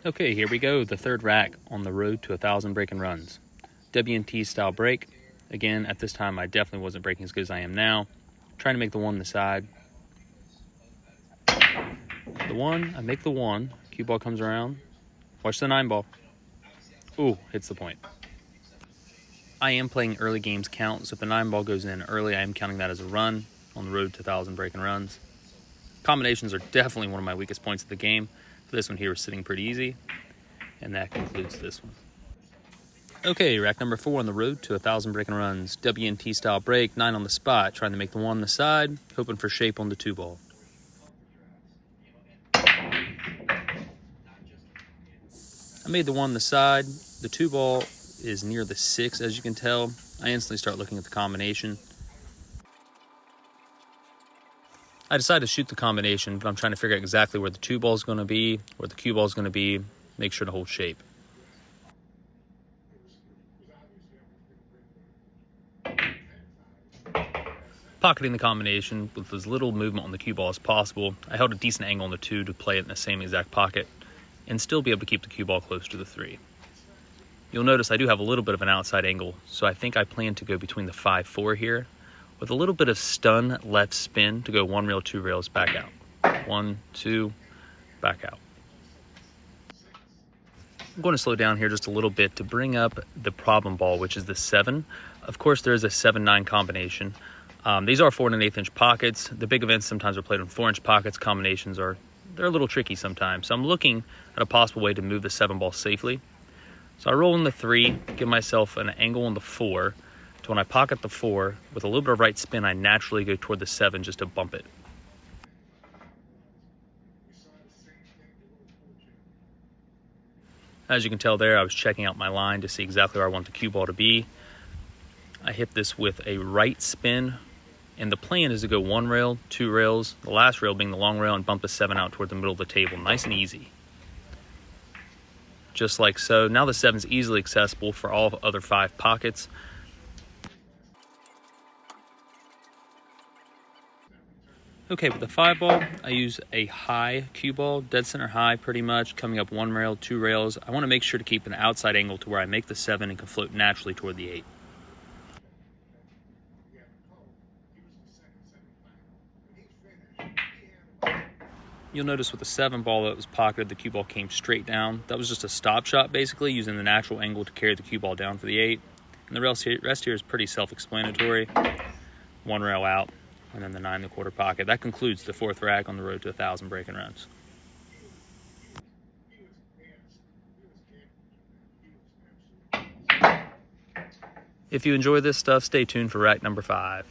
Okay, here we go, the third rack on the road to 1,000 breaking runs. W&T style break. Again, at this time, I definitely wasn't breaking as good as I am now. Trying to make the one on the side. The one, I make the one. Cue ball comes around. Watch the 9 ball. Ooh, hits the point. I am playing early games count, so if the 9 ball goes in early, I am counting that as a run on the road to 1,000 breaking runs. Combinations are definitely one of my weakest points of the game. This one here is sitting pretty easy, and that concludes this one. Okay, rack number 4 on the road to 1,000 breaking runs. W&T style break, 9 on the spot, trying to make the 1 on the side, hoping for shape on the 2 ball. I made the 1 on the side. The 2 ball is near the 6, as you can tell. I instantly start looking at the combination. I decided to shoot the combination, but I'm trying to figure out exactly where the 2 ball is going to be, where the cue ball is going to be, make sure to hold shape. Pocketing the combination with as little movement on the cue ball as possible. I held a decent angle on the 2 to play it in the same exact pocket and still be able to keep the cue ball close to the 3. You'll notice I do have a little bit of an outside angle, so I think I plan to go between the 5-4 here with a little bit of stun left spin to go 1 rail, 2 rails, back out. 1, 2, back out. I'm going to slow down here just a little bit to bring up the problem ball, which is the 7. Of course, there is a 7-9 combination. These are 4 1/8 inch pockets. The big events sometimes are played in 4 inch pockets. Combinations they're a little tricky sometimes. So I'm looking at a possible way to move the 7 ball safely. So I roll in the 3, give myself an angle on the 4. So when I pocket the 4, with a little bit of right spin, I naturally go toward the 7 just to bump it. As you can tell there, I was checking out my line to see exactly where I want the cue ball to be. I hit this with a right spin, and the plan is to go 1 rail, 2 rails, the last rail being the long rail, and bump the 7 out toward the middle of the table. Nice and easy. Just like so. Now the 7 is easily accessible for all other 5 pockets. Okay, with the 5 ball, I use a high cue ball, dead center high pretty much, coming up 1 rail, 2 rails. I want to make sure to keep an outside angle to where I make the 7 and can float naturally toward the 8. You'll notice with the 7 ball that was pocketed, the cue ball came straight down. That was just a stop shot, basically, using the natural angle to carry the cue ball down for the 8. And the rest here is pretty self-explanatory. 1 rail out, and then the 9 1/4 pocket. That concludes the 4th rack on the road to 1,000 breaking runs. If you enjoy this stuff, stay tuned for rack number 5.